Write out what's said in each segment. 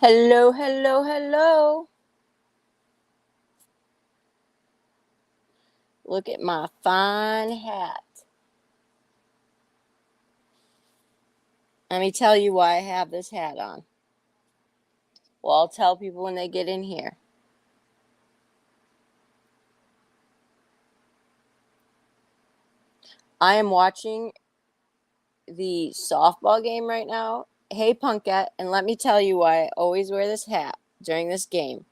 Hello, hello, hello. Look at my fine hat. Let me tell you why I have this hat on. Well, I'll tell people when they get in here. I am watching the softball game right now. Hey, Punkette, and let me tell you why I always wear this hat during this game.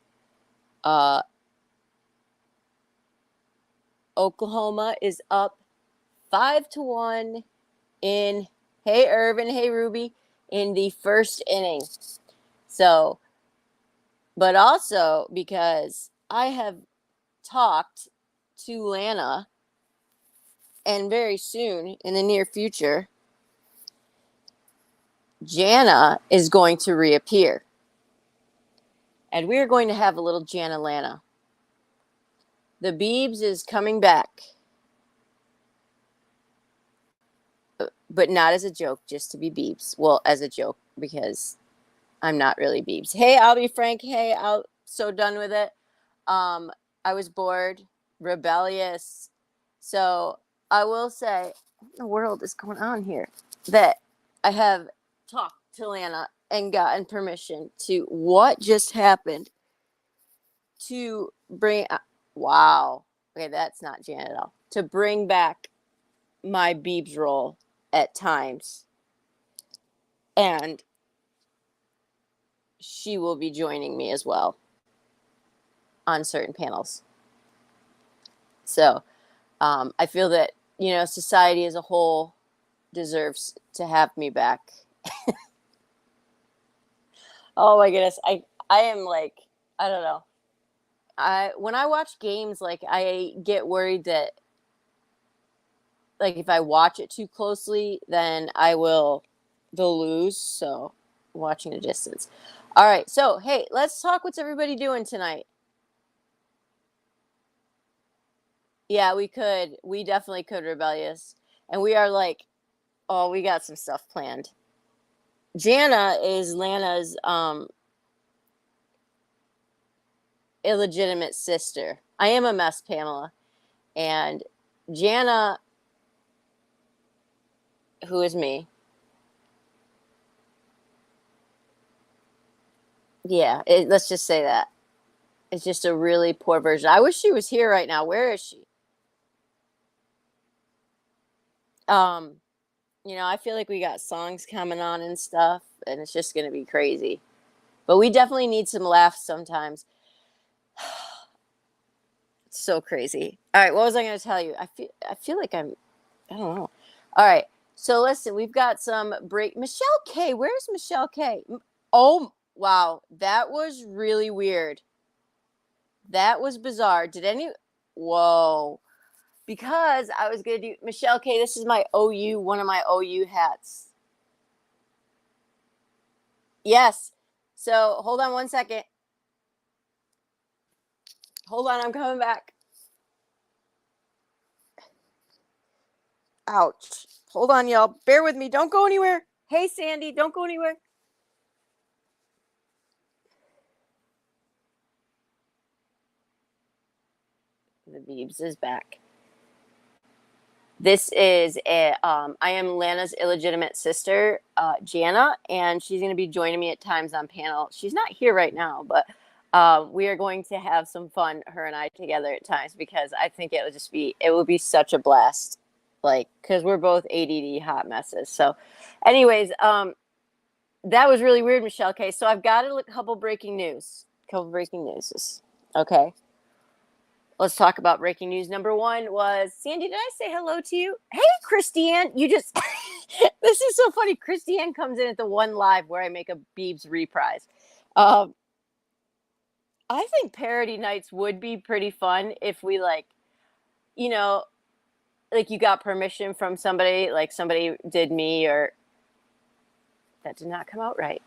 Oklahoma is up 5-1 in, hey, Irvin, hey, Ruby, in the first inning. So, but also because I have talked to Lana, and very soon in the near future, Jana is going to reappear. And we are going to have a little Jana Lana. The Beebs is coming back. But not as a joke, just to be Beebs. Well, as a joke, because I'm not really Beebs. Hey, I'll be Frank. Hey, I'm so done with it. I was bored, rebellious. So I will say, what in the world is going on here? That I have talked to Lana and gotten permission to what just happened to bring. Wow. Okay, that's not Janet at all. To bring back my Beebs role at times. And she will be joining me as well on certain panels. So I feel that, society as a whole deserves to have me back. Oh my goodness. I am like, I don't know. When I watch games, like I get worried that like if I watch it too closely, then they'll lose. So watching a distance. All right. So hey, let's talk. What's everybody doing tonight? Yeah, we could. We definitely could, rebellious. And we are like, oh, we got some stuff planned. Jana is Lana's illegitimate sister. I am a mess, Pamela. And Jana, who is me, yeah, let's just say that. It's just a really poor version. I wish she was here right now. Where is she? Um, I feel like we got songs coming on and stuff, and it's just gonna be crazy. But we definitely need some laughs sometimes. It's so crazy. All right, what was I gonna tell you? I feel like I don't know. All right. So listen, we've got some break. Michelle K. Where's Michelle K? Oh wow, that was really weird. That was bizarre. Whoa. Because I was gonna do Michelle K. This is my OU, one of my OU hats. Yes. So hold on one second. Hold on, I'm coming back. Ouch. Hold on, y'all. Bear with me. Don't go anywhere. Hey, Sandy, don't go anywhere. The Beebs is back. This is I am Lana's illegitimate sister, Jana, and she's going to be joining me at times on panel. She's not here right now, but we are going to have some fun, her and I together at times, because I think it would be such a blast, like, because we're both ADD hot messes. So anyways, that was really weird, Michelle K. So I've got a couple breaking news. Okay. Let's talk about breaking news. Number one was, Sandy, did I say hello to you? Hey, Christiane, you just, this is so funny. Christiane comes in at the one live where I make a Beebs reprise. I think parody nights would be pretty fun if we like you got permission from somebody, like somebody did me, or that did not come out right.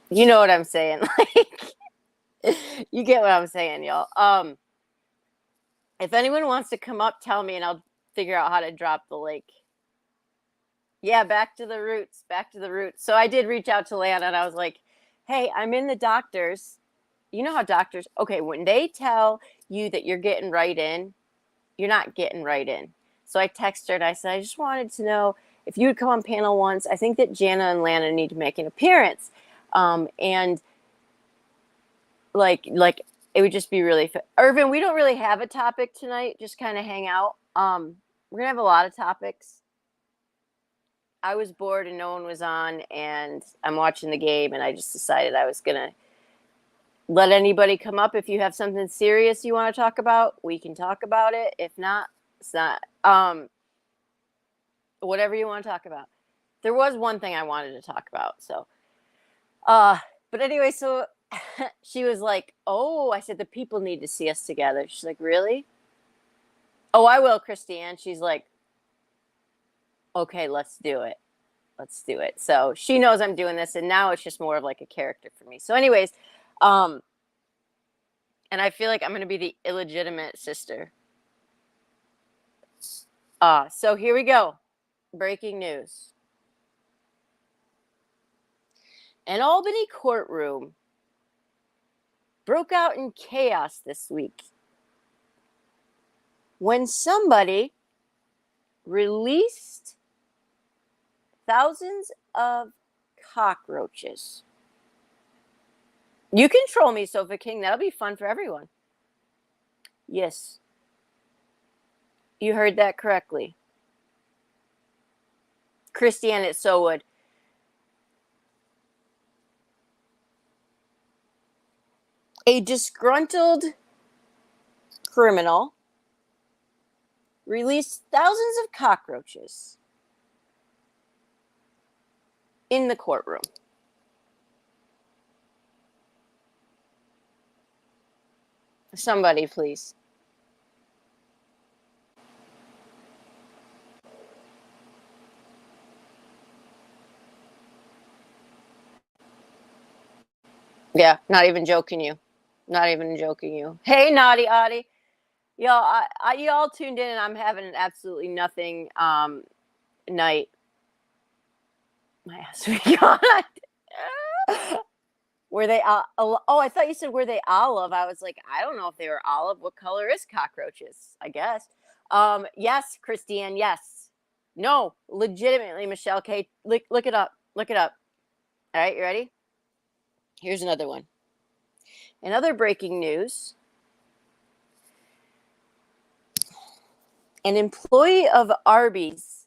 You know what I'm saying? Like, you get what I'm saying, y'all. If anyone wants to come up, tell me, and I'll figure out how to drop the link. Yeah, back to the roots. So I did reach out to Lana, and I was like, hey, I'm in the doctor's. You know how doctors, okay, when they tell you that you're getting right in, you're not getting right in. So I texted her and I said, I just wanted to know if you would come on panel once. I think that Jana and Lana need to make an appearance. And like it would just be really fun. Irvin, we don't really have a topic tonight, just kind of hang out. We're gonna have a lot of topics. I was bored and no one was on, and I'm watching the game, and I just decided I was gonna let anybody come up. If you have something serious you want to talk about, we can talk about it. If not, it's not. Whatever you want to talk about. There was one thing I wanted to talk about, so but anyway, so she was like, oh, I said the people need to see us together. She's like, really? Oh, I will, Christiane. She's like, okay, let's do it. Let's do it. So she knows I'm doing this, and now it's just more of like a character for me. So anyways, and I feel like I'm going to be the illegitimate sister. So here we go. Breaking news. An Albany courtroom broke out in chaos this week when somebody released thousands of cockroaches. You can troll me, Sofa King. That'll be fun for everyone. Yes. You heard that correctly. Christiane at Sowood. A disgruntled criminal released thousands of cockroaches in the courtroom. Somebody, please. Yeah, not even joking you. Not even joking you. Hey, Naughty Audie. Y'all, y'all tuned in, and I'm having an absolutely nothing night. My ass God. Were they oh, I thought you said were they olive. I was like, I don't know if they were olive. What color is cockroaches? I guess. Yes, Christiane, yes. No, legitimately, Michelle K. Look it up. Look it up. All right, you ready? Here's another one. In other breaking news, an employee of Arby's,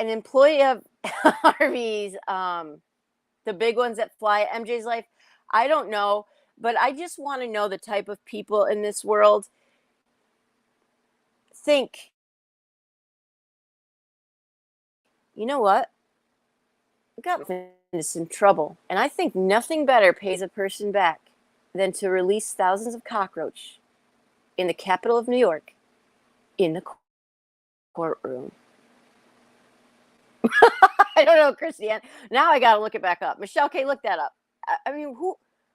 Arby's, the big ones that fly MJ's Life. I don't know, but I just want to know the type of people in this world think, you know what? I got into some trouble, and I think nothing better pays a person back than to release thousands of cockroach in the capital of New York in the courtroom. I don't know, Christiane. Now I got to look it back up. Michelle K, look that up. I mean,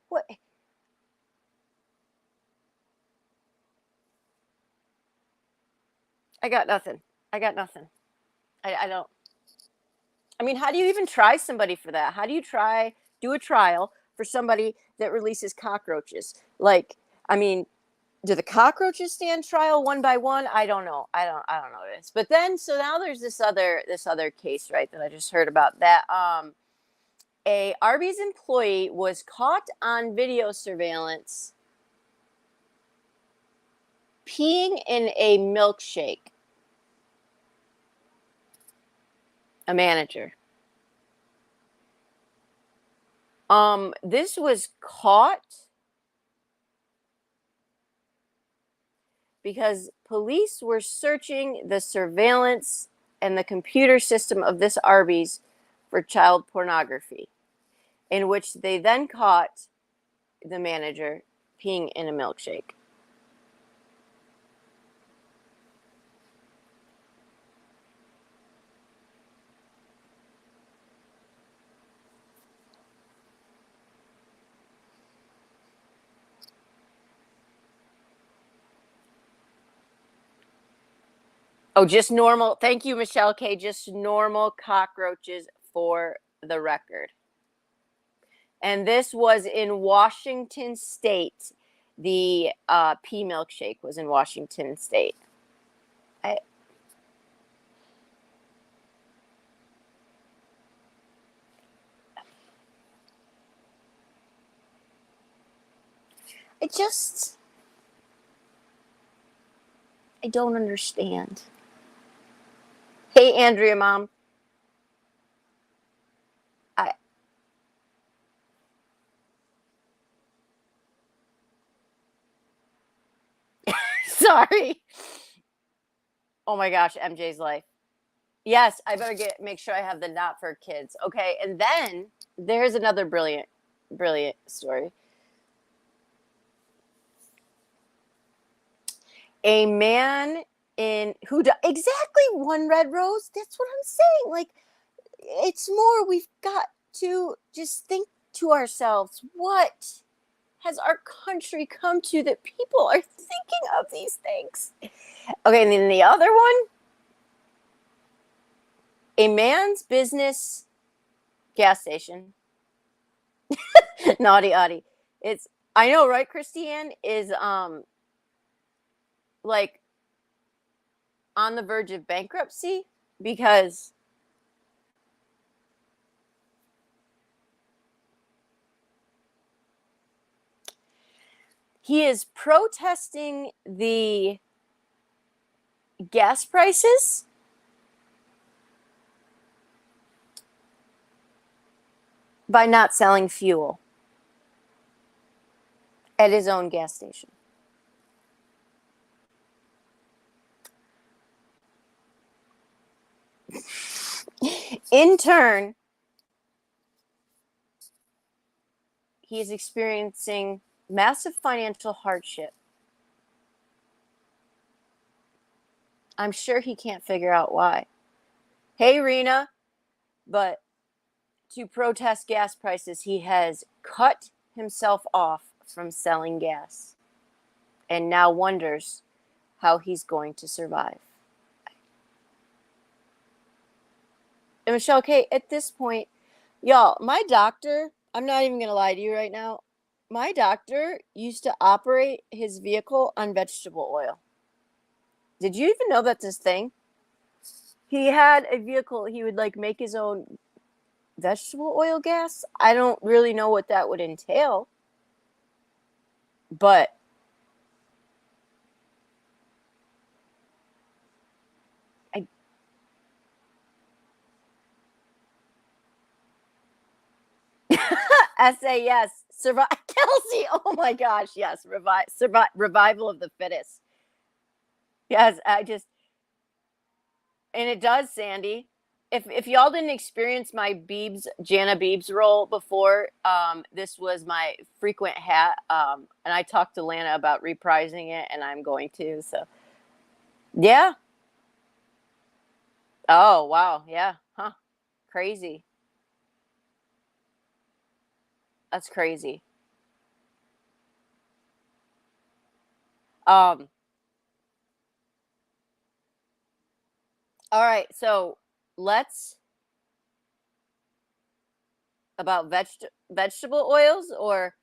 what? I got nothing. I don't. I mean, how do you even try somebody for that? How do you do a trial for somebody that releases cockroaches? Like, I mean, do the cockroaches stand trial one by one? I don't know. I don't know this. But then, so now there's this other case, right, that I just heard about, that a Arby's employee was caught on video surveillance peeing in a milkshake. A manager. This was caught because police were searching the surveillance and the computer system of this Arby's for child pornography, in which they then caught the manager peeing in a milkshake. Oh, just normal. Thank you, Michelle K. Just normal cockroaches for the record. And this was in Washington State. The pea milkshake was in Washington State. I just, I don't understand. Hey, Andrea, Mom. I sorry. Oh my gosh, MJ's life. Yes, I better make sure I have the not for kids. Okay, and then there's another brilliant story. A man in exactly one red rose. That's what I'm saying. Like, it's more. We've got to just think to ourselves, what has our country come to that people are thinking of these things? Okay, and then the other one, a man's business gas station. Naughty Audie. It's, I know, right, Christiane, is like on the verge of bankruptcy because he is protesting the gas prices by not selling fuel at his own gas station. In turn, he is experiencing massive financial hardship. I'm sure he can't figure out why. Hey, Rena, but to protest gas prices, he has cut himself off from selling gas and now wonders how he's going to survive. And Michelle K, at this point, y'all, my doctor, I'm not even going to lie to you right now. My doctor used to operate his vehicle on vegetable oil. Did you even know that's his thing? He had a vehicle, he would like make his own vegetable oil gas. I don't really know what that would entail. But SAS, survive, Kelsey. Oh my gosh, yes, revival of the fittest. Yes, and it does, Sandy. If y'all didn't experience my Jana Beebs role before, this was my frequent hat, and I talked to Lana about reprising it, and I'm going to. So, yeah. Oh wow, yeah, huh? Crazy. That's crazy. Um. All right, so let's about vegetable oils or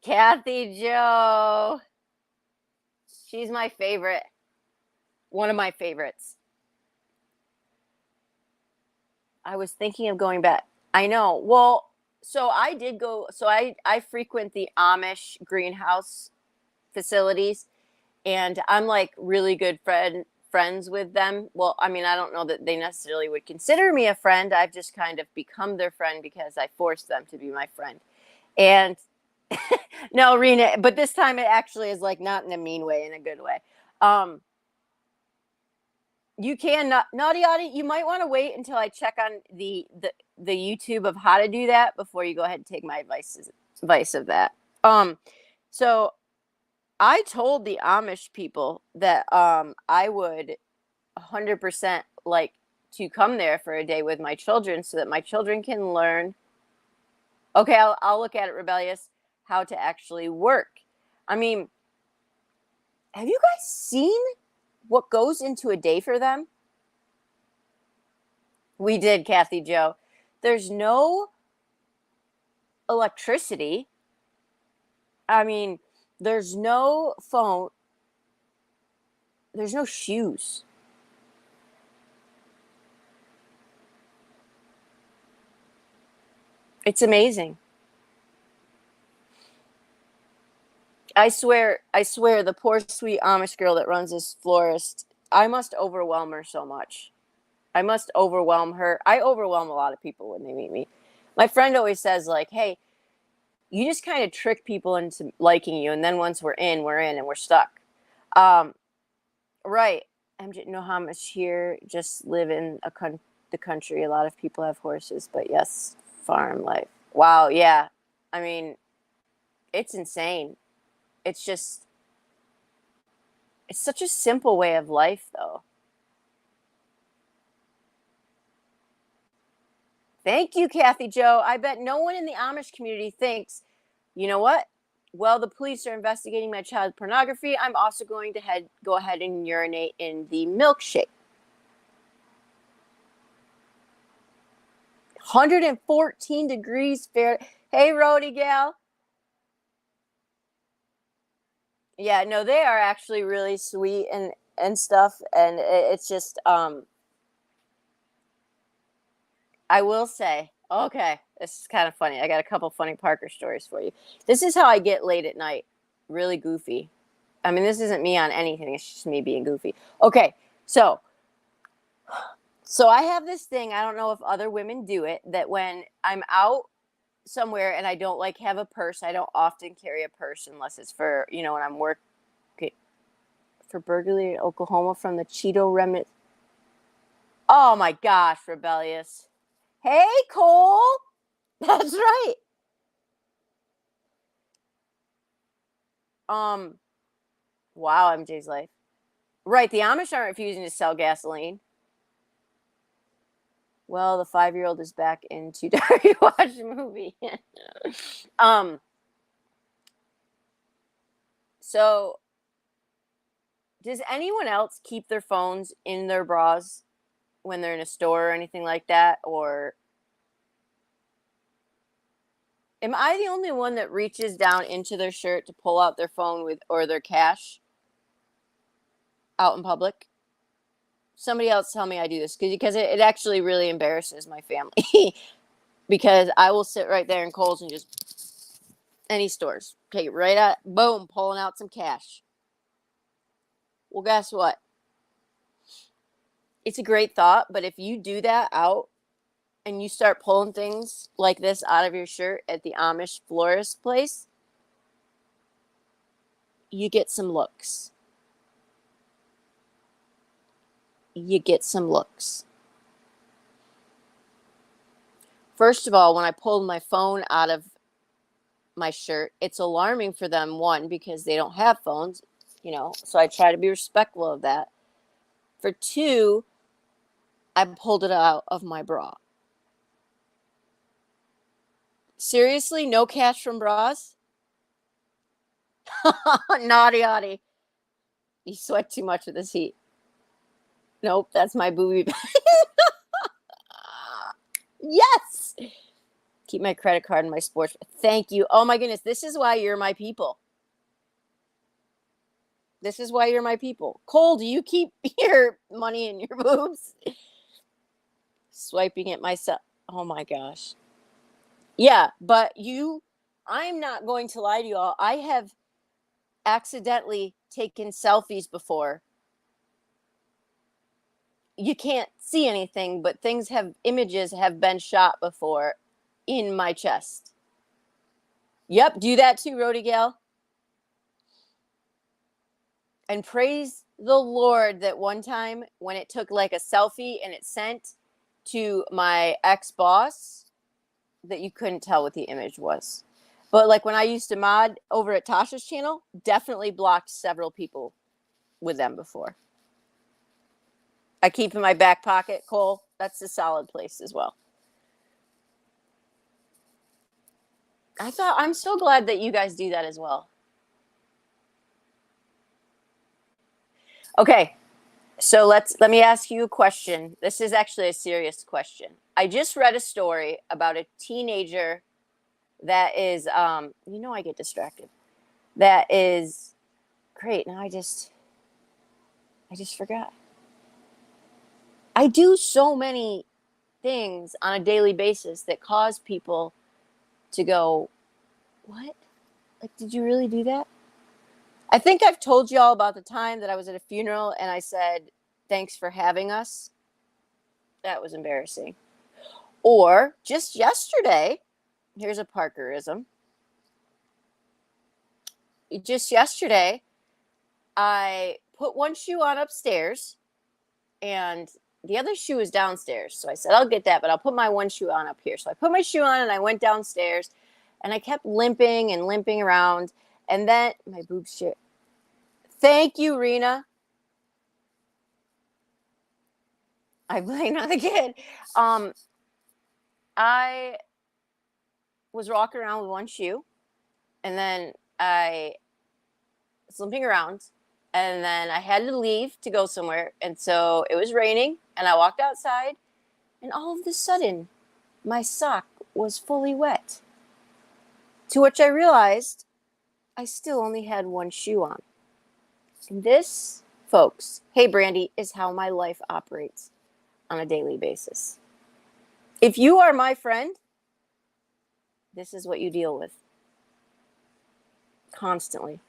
Kathy Joe. She's my favorite. One of my favorites. I was thinking of going back. I know. Well, so I did go. So I frequent the Amish greenhouse facilities, and I'm like really good friends with them. Well, I mean, I don't know that they necessarily would consider me a friend. I've just kind of become their friend because I forced them to be my friend. And no, Rena, but this time it actually is like not in a mean way, in a good way. You can not naughty Audie. You might want to wait until I check on the YouTube of how to do that before you go ahead and take my advice of that. So I told the Amish people that I would 100% like to come there for a day with my children so that my children can learn. Okay, I'll look at it, rebellious, how to actually work. I mean, have you guys seen what goes into a day for them? We did, Kathy Joe. There's no electricity. I mean, there's no phone. There's no shoes. It's amazing. I swear, the poor sweet Amish girl that runs this florist, I must overwhelm her so much. I must overwhelm her. I overwhelm a lot of people when they meet me. My friend always says, like, hey, you just kind of trick people into liking you, and then once we're in, and we're stuck. Right. MJ, no Amish here, just live in the country. A lot of people have horses, but yes, farm life. Wow, yeah. I mean, it's insane. It's just, it's such a simple way of life, though. Thank you, Kathy Joe. I bet no one in the Amish community thinks, you know what? Well, the police are investigating my child pornography. I'm also going to go ahead and urinate in the milkshake. 114 degrees fair. Hey, Rody gal. Yeah, no, they are actually really sweet and stuff, and it's just I will say, okay, this is kind of funny. I got a couple funny Parker stories for you. This is how I get late at night, really goofy. I mean, this isn't me on anything. It's just me being goofy. Okay, so I have this thing. I don't know if other women do it. That when I'm out somewhere and I don't like have a purse, I don't often carry a purse unless it's for when I'm working for burglary in Oklahoma from the Cheeto remnant. Oh my gosh, rebellious. Hey, Cole. That's right. Um, wow, MJ's life. Right, the Amish aren't refusing to sell gasoline. Well, the 5-year-old is back into Darby watch a movie. um, so does anyone else keep their phones in their bras when they're in a store or anything like that? Or am I the only one that reaches down into their shirt to pull out their phone or their cash out in public? Somebody else tell me I do this because it actually really embarrasses my family. Because I will sit right there in Kohl's and just any stores, take it right out, boom, pulling out some cash. Well, guess what? It's a great thought, but if you do that out and you start pulling things like this out of your shirt at the Amish florist place, you get some looks. You get some looks. First of all, when I pulled my phone out of my shirt, it's alarming for them, one, because they don't have phones, so I try to be respectful of that. For two, I pulled it out of my bra. Seriously, no cash from bras? Naughty, naughty. You sweat too much with this heat. Nope, that's my booby. Yes! Keep my credit card and my sports. Thank you. Oh my goodness, this is why you're my people. This is why you're my people. Cole, do you keep your money in your boobs? Swiping it myself. Oh my gosh. Yeah, but I'm not going to lie to you all. I have accidentally taken selfies before. You can't see anything, but images have been shot before in my chest. Yep, do that too, Rody Gal. And praise the Lord that one time when it took like a selfie and it sent to my ex-boss, that you couldn't tell what the image was. But like when I used to mod over at Tasha's channel, definitely blocked several people with them before. I keep in my back pocket, Cole. That's a solid place as well. I'm so glad that you guys do that as well. Okay, so let me ask you a question. This is actually a serious question. I just read a story about a teenager That is, I get distracted. That is great. Now I just forgot. I do so many things on a daily basis that cause people to go, what? Like, did you really do that? I think I've told you all about the time that I was at a funeral and I said, thanks for having us. That was embarrassing. Or just yesterday, here's a Parkerism. Just yesterday, I put one shoe on upstairs and the other shoe is downstairs. So I said, I'll get that, but I'll put my one shoe on up here. So I put my shoe on and I went downstairs and I kept limping and limping around. And then my boobs shit. Thank you, Rena. I blame on the kid. I was walking around with one shoe and then I was limping around and then I had to leave to go somewhere. And so it was raining and I walked outside and all of a sudden my sock was fully wet. To which I realized I still only had one shoe on. And this, folks, hey Brandy, is how my life operates on a daily basis. If you are my friend, this is what you deal with constantly.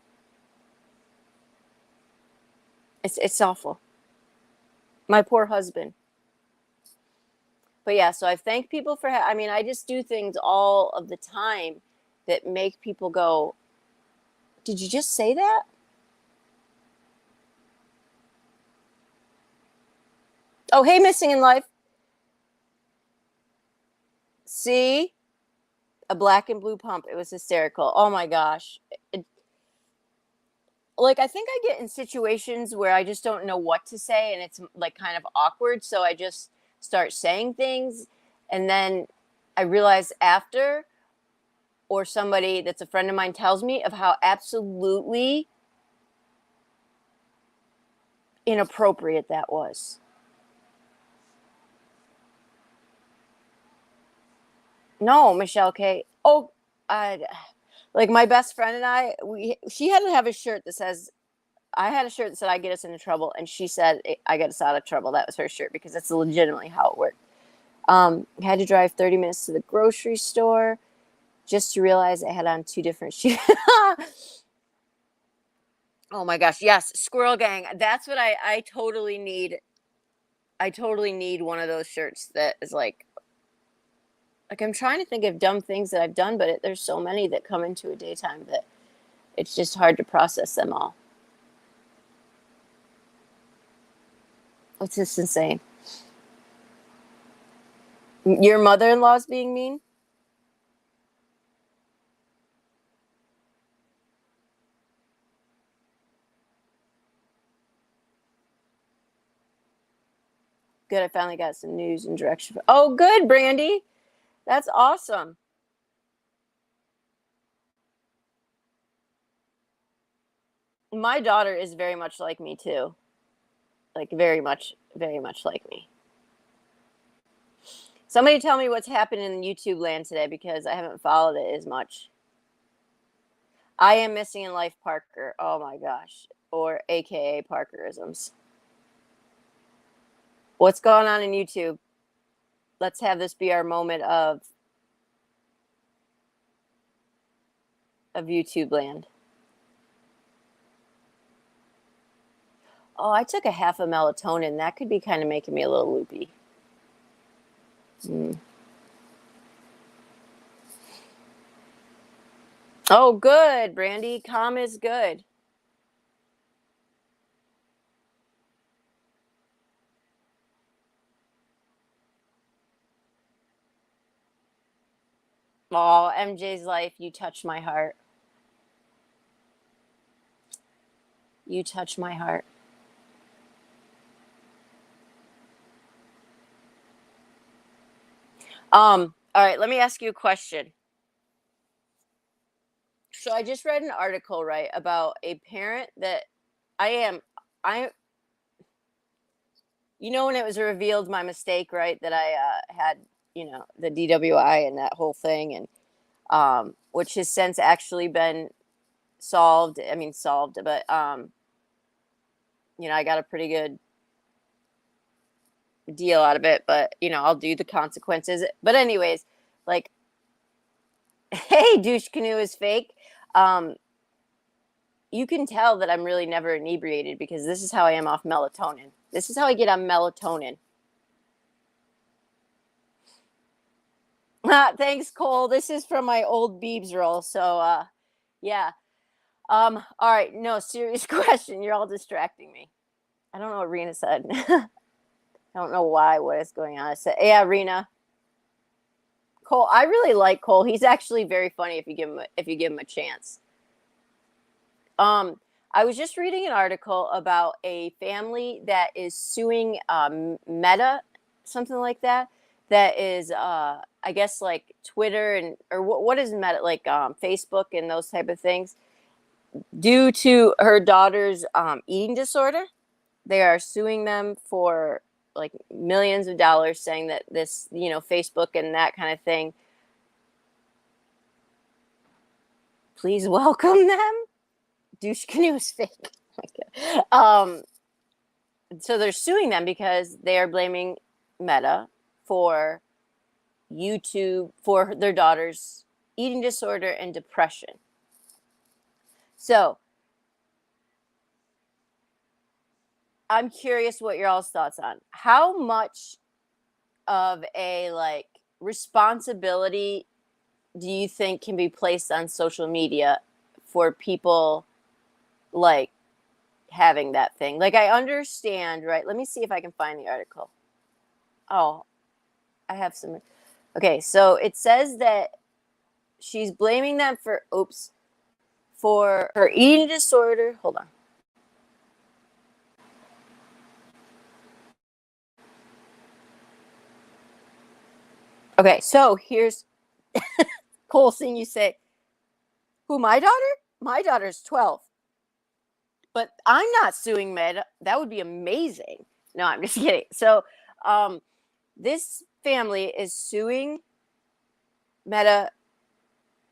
It's awful. My poor husband. But yeah, so I thank people for, I just do things all of the time that make people go, did you just say that? Oh, hey, Missing in Life. See? A black and blue pump. It was hysterical. Oh my gosh. I think I get in situations where I just don't know what to say and it's like kind of awkward. So I just start saying things and then I realize after, or somebody that's a friend of mine tells me of how absolutely inappropriate that was. No, Michelle K. Oh, like my best friend and she had to have a shirt that says, I had a shirt that said, I get us into trouble. And she said, I get us out of trouble. That was her shirt because that's legitimately how it worked. Had to drive 30 minutes to the grocery store just to realize I had on two different shoes. Oh my gosh. Yes. Squirrel Gang. That's what I totally need. I totally need one of those shirts that is like I'm trying to think of dumb things that I've done, but there's so many that come into a daytime that it's just hard to process them all. It's just insane. Your mother-in-law's being mean? Good, I finally got some news and direction. Oh, good, Brandy. That's awesome. My daughter is very much like me too. Like very much like me. Somebody tell me what's happening in YouTube land today because I haven't followed it as much. I am missing in life Parker. Oh my gosh. Or AKA Parkerisms. What's going on in YouTube? Let's have this be our moment of YouTube land. Oh, I took a half of melatonin. That could be kind of making me a little loopy. Oh, good, Brandy. Calm is good. Oh, MJ's life, you touch my heart. You touch my heart. All right, let me ask you a question. So I just read an article, right, about a parent that I when it was revealed my mistake, right, that I had, the DWI and that whole thing, and which has since actually been solved. I mean, solved, but I got a pretty good deal out of it, but I'll do the consequences. But anyways, like, hey, douche canoe is fake. You can tell that I'm really never inebriated because this is how I am off melatonin. This is how I get on melatonin. Thanks, Cole. This is from my old Beebs roll. So, yeah. All right. No, serious question. You're all distracting me. I don't know what Rena said. I don't know what is going on. I said, yeah, Rena. Cole, I really like Cole. He's actually very funny if you give him a chance. I was just reading an article about a family that is suing Meta, something like that. That is, I guess, like Twitter or what is Meta, like Facebook and those type of things, due to her daughter's eating disorder. They are suing them for like millions of dollars, saying that this, Facebook and that kind of thing. Please welcome them. Douche canoe is fake. So they're suing them because they are blaming Meta for YouTube, for their daughter's eating disorder and depression. So I'm curious what your all's thoughts on how much of a responsibility do you think can be placed on social media for people like having that thing? Like, I understand, right? Let me see if I can find the article. Oh, I have some. Okay, so it says that she's blaming them for her eating disorder. Hold on. Okay, so here's Cole seeing you say, who, my daughter? My daughter's 12. But I'm not suing Meta. That would be amazing. No, I'm just kidding. So this family is suing Meta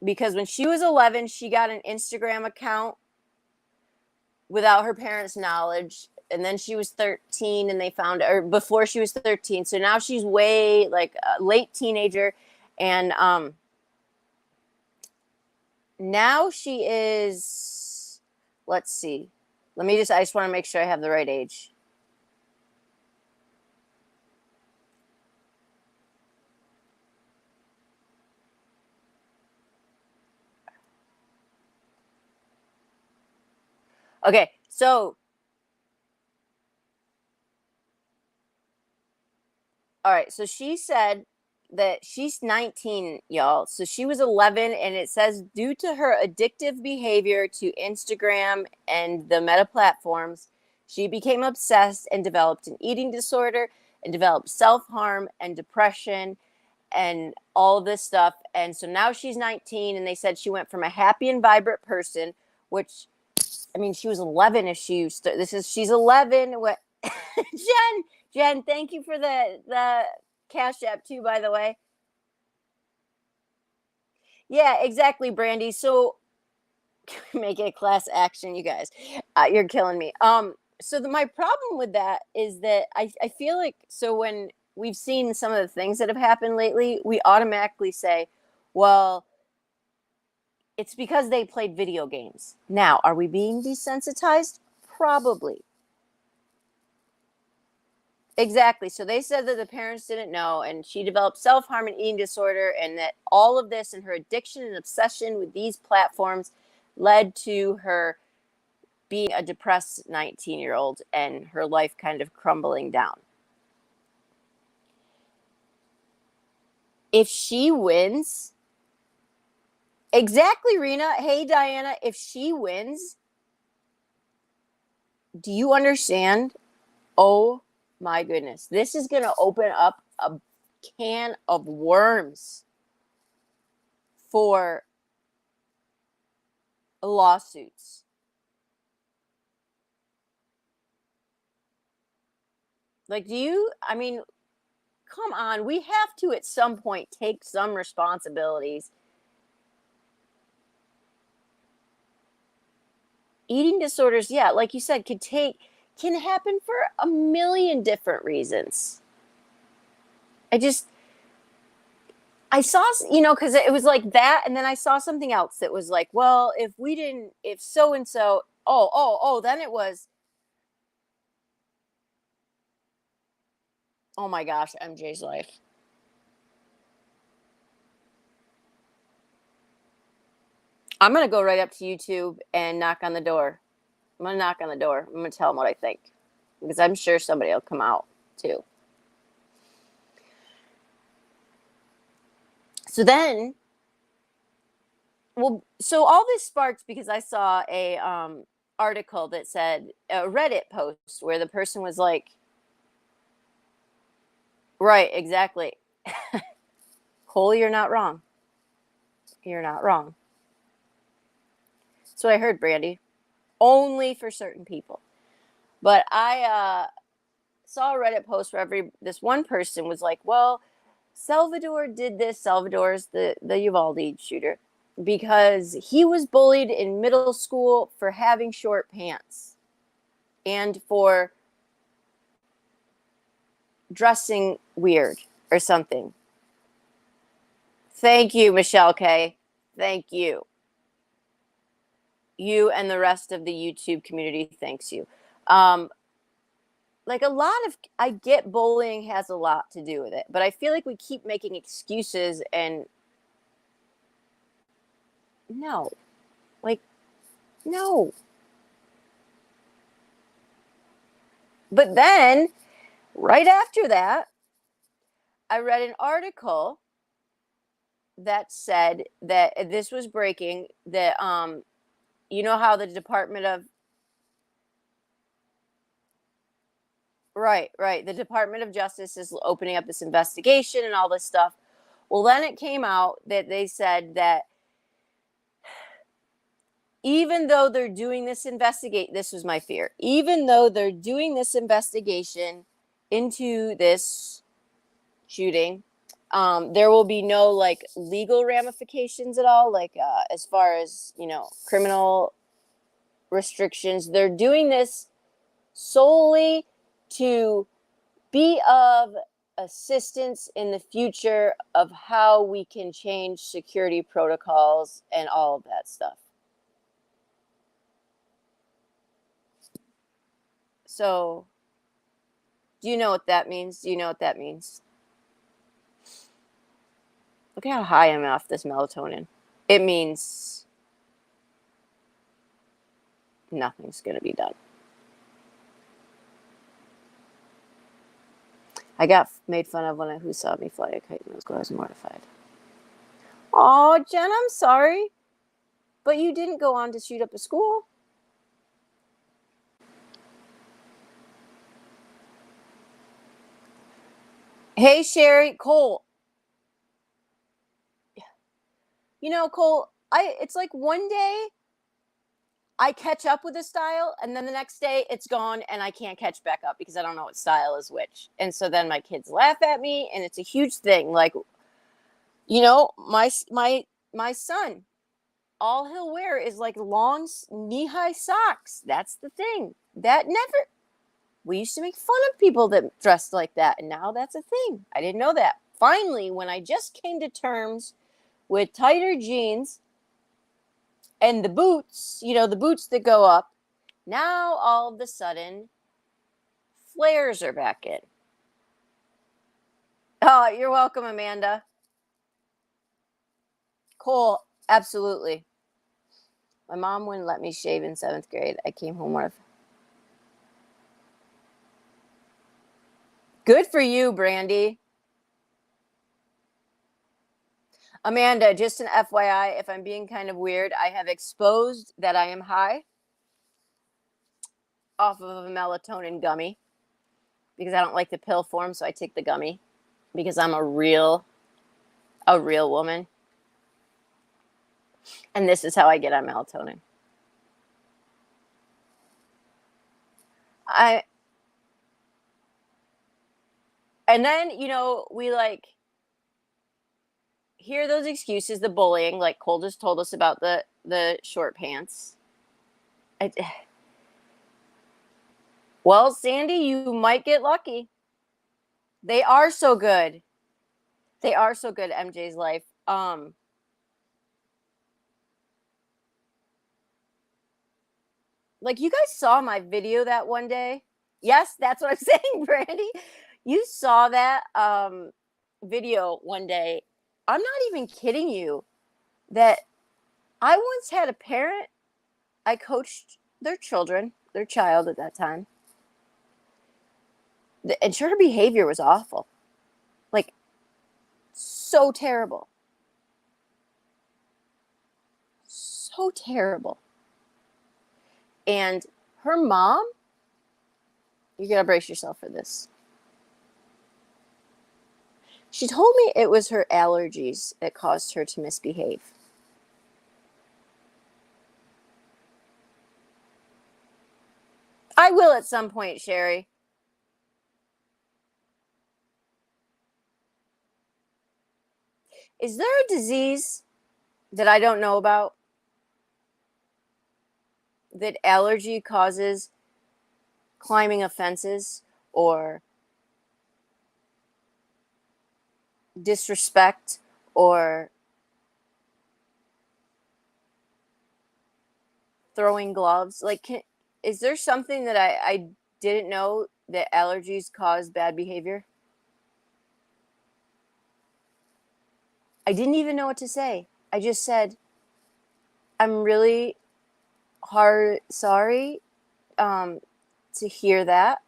because when she was 11, she got an Instagram account without her parents' knowledge. And then she was 13 and they found her before she was 13. So now she's way like a late teenager. And now she is, let's see. I just want to make sure I have the right age. Okay, so all right, so she said that she's 19, y'all. So she was 11, and it says due to her addictive behavior to Instagram and the Meta platforms, she became obsessed and developed an eating disorder and developed self-harm and depression and all this stuff. And so now she's 19, and they said she went from a happy and vibrant person, which, I mean, she was 11 if she's 11. What? Jen, thank you for the Cash App too, by the way. Yeah, exactly, Brandy. So make it class action, you guys. You're killing me. So my problem with that is that I feel like, so when we've seen some of the things that have happened lately, we automatically say, well, it's because they played video games. Now, are we being desensitized? Probably. Exactly. So they said that the parents didn't know, and she developed self-harm and eating disorder, and that all of this and her addiction and obsession with these platforms led to her being a depressed 19-year-old and her life kind of crumbling down. If she wins, exactly, Rena. Hey, Diana, if she wins, do you understand? Oh my goodness. This is going to open up a can of worms for lawsuits. Like, I mean, come on, we have to at some point take some responsibilities eating disorders, yeah, like you said, can happen for a million different reasons. I saw, because it was like that, and then I saw something else that was like, well, if so and so, then it was, oh my gosh, MJ's life. I'm gonna go right up to YouTube and knock on the door. I'm gonna knock on the door. I'm gonna tell them what I think, because I'm sure somebody will come out too. So then, well, so all this sparked because I saw a article that said, a Reddit post where the person was like, right, exactly. Cole, you're not wrong. You're not wrong. That's what I heard, Brandy. Only for certain people. But I saw a Reddit post where this one person was like, well, Salvador did this. Salvador's the Uvalde shooter, because he was bullied in middle school for having short pants and for dressing weird or something. Thank you, Michelle K. Thank you. You and the rest of the YouTube community thanks you. Like I get bullying has a lot to do with it, but I feel like we keep making excuses and no, like, no. But then right after that, I read an article that said that this was breaking, that you know how the Department of the Department of Justice is opening up this investigation and all this stuff. Well, then it came out that they said that even though they're doing this this was my fear, even though they're doing this investigation into this shooting, there will be no like legal ramifications at all, like as far as, criminal restrictions. They're doing this solely to be of assistance in the future of how we can change security protocols and all of that stuff. So, do you know what that means? Do you know what that means? Look at how high I'm off this melatonin. It means nothing's going to be done. I got made fun of who saw me fly a kite in middle school. I was mortified. Oh, Jen, I'm sorry. But you didn't go on to shoot up a school. Hey, Sherry, Cole. Cole, it's like one day I catch up with a style, and then the next day it's gone, and I can't catch back up because I don't know what style is which. And so then my kids laugh at me, and it's a huge thing. Like, my son, all he'll wear is like long knee-high socks. That's the thing. We used to make fun of people that dressed like that, and now that's a thing. I didn't know that. Finally, when I just came to terms with tighter jeans and the boots, the boots that go up, now all of a sudden, flares are back in. Oh, you're welcome, Amanda. Cole, absolutely. My mom wouldn't let me shave in 7th grade. I came home with. Good for you, Brandy. Amanda, just an FYI, if I'm being kind of weird, I have exposed that I am high off of a melatonin gummy because I don't like the pill form, so I take the gummy because I'm a real woman. And this is how I get on melatonin. And then, we like hear those excuses, the bullying, like Cole just told us about the short pants. I, well, Sandy, you might get lucky. They are so good. They are so good, MJ's Life. Like you guys saw my video that one day. Yes, that's what I'm saying, Brandy. You saw that video one day. I'm not even kidding you. That I once had a parent. I coached their child at that time, and her behavior was awful, like so terrible, so terrible. And her mom, you gotta brace yourself for this. She told me it was her allergies that caused her to misbehave. I will at some point, Sherry. Is there a disease that I don't know about that allergy causes climbing of fences or disrespect or throwing gloves? Like, is there something that I didn't know that allergies cause bad behavior? I didn't even know what to say. I just said, I'm really sorry to hear that.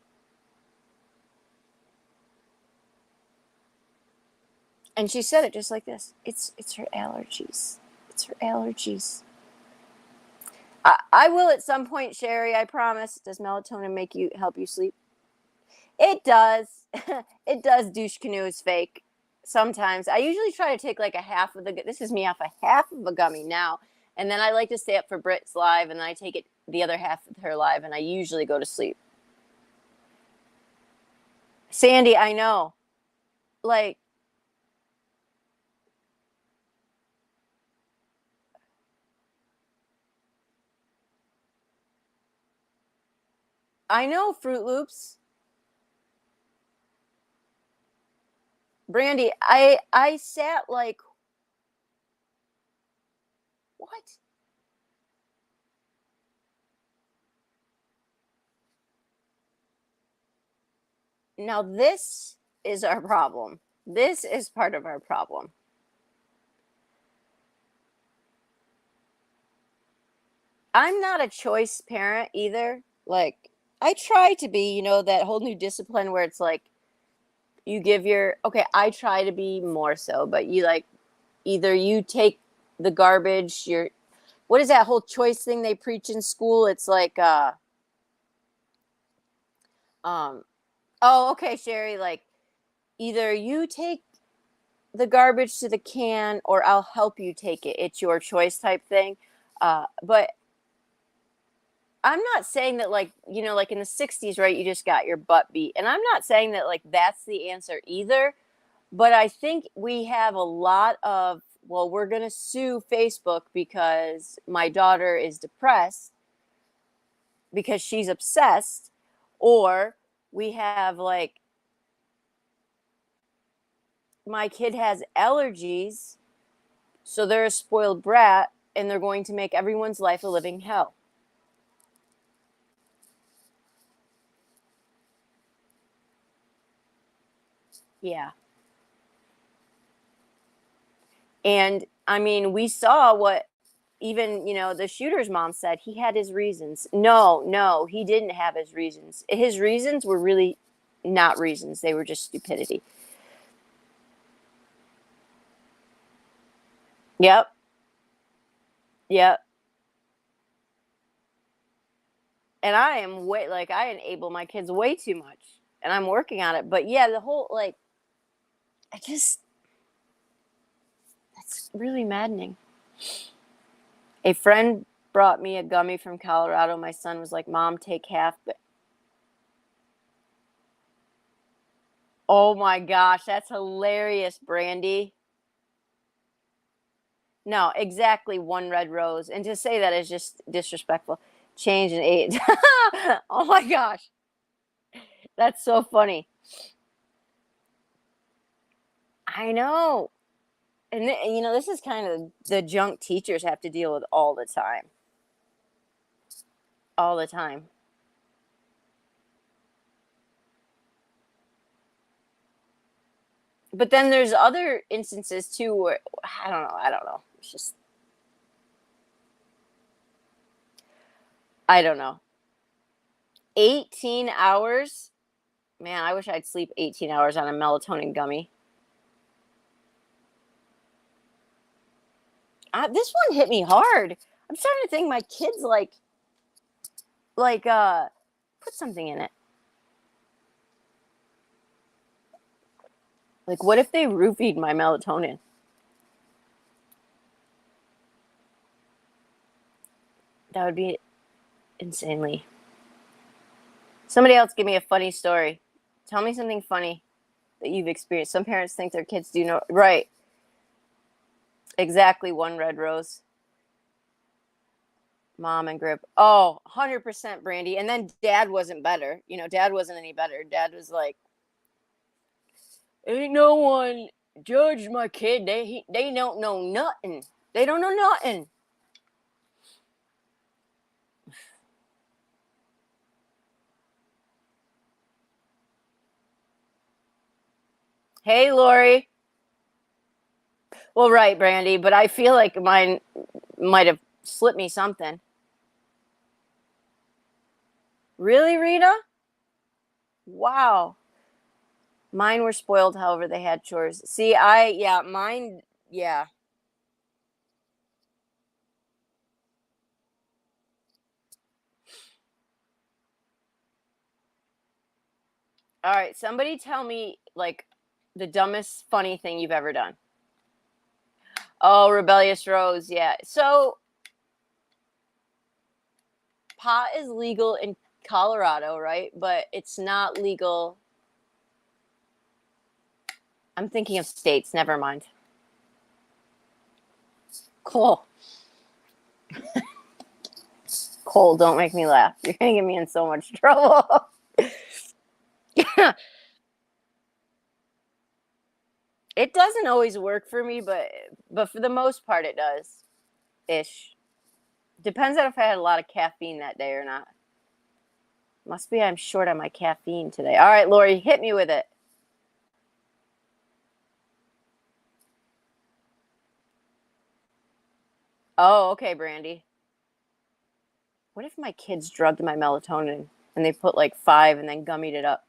And she said it just like this. It's her allergies. It's her allergies. I will at some point, Sherry, I promise. Does melatonin help you sleep? It does. It does. Douche canoe is fake. Sometimes. I usually try to take like a half of this is me off a half of a gummy now. And then I like to stay up for Britt's live, and then I take it the other half of her live, and I usually go to sleep. Sandy, I know. Like, I know Fruit Loops. Brandy, I sat like, what? Now this is our problem. This is part of our problem. I'm not a choice parent either. Like, I try to be, that whole new discipline where it's like you give okay, I try to be more so, but you like either you take the garbage, what is that whole choice thing they preach in school? It's like oh, okay, Sherry, like either you take the garbage to the can or I'll help you take it. It's your choice type thing. But I'm not saying that like like in the 60s, right, you just got your butt beat, and I'm not saying that like that's the answer either, but I think we have a lot of, well, we're going to sue Facebook because my daughter is depressed because she's obsessed, or we have like my kid has allergies, so they're a spoiled brat and they're going to make everyone's life a living hell. Yeah. And I mean, we saw what even, the shooter's mom said. He had his reasons. No, he didn't have his reasons. His reasons were really not reasons. They were just stupidity. Yep. Yep. And I am I enable my kids way too much, and I'm working on it. But yeah, the whole I just, that's really maddening. A friend brought me a gummy from Colorado. My son was like, "Mom, take half." But oh my gosh, that's hilarious, Brandy. No, exactly, one red rose. And to say that is just disrespectful. Change in age. Oh my gosh. That's so funny. I know. And you know, this is kind of the junk teachers have to deal with all the time. All the time. But then there's other instances too where I don't know. It's just I don't know. 18 hours? Man, I wish I'd sleep 18 hours on a melatonin gummy. This one hit me hard. I'm starting to think my kids put something in it. Like, what if they roofied my melatonin? That would be insanely. Somebody else give me a funny story. Tell me something funny that you've experienced. Some parents think their kids do know. Right. Exactly. One red rose. Mom and grip. Oh, 100% Brandy. And then dad wasn't better. You know, dad wasn't any better. Dad was like, ain't no one judged my kid. They don't know nothing. They don't know nothing. Hey, Lori. Well, right, Brandy, but I feel like mine might have slipped me something. Really, Rita? Wow. Mine were spoiled, however, they had chores. See, mine, yeah. All right, somebody tell me, like, the dumbest funny thing you've ever done. Oh, Rebellious Rose, yeah. So, pot is legal in Colorado, right? But it's not legal. I'm thinking of states, never mind. Cool. Cole, don't make me laugh. You're going to get me in so much trouble. It doesn't always work for me, but for the most part it does. Ish. Depends on if I had a lot of caffeine that day or not. Must be I'm short on my caffeine today. All right, Lori, hit me with it. Oh, okay, Brandy. What if my kids drugged my melatonin and they put like 5 and then gummied it up?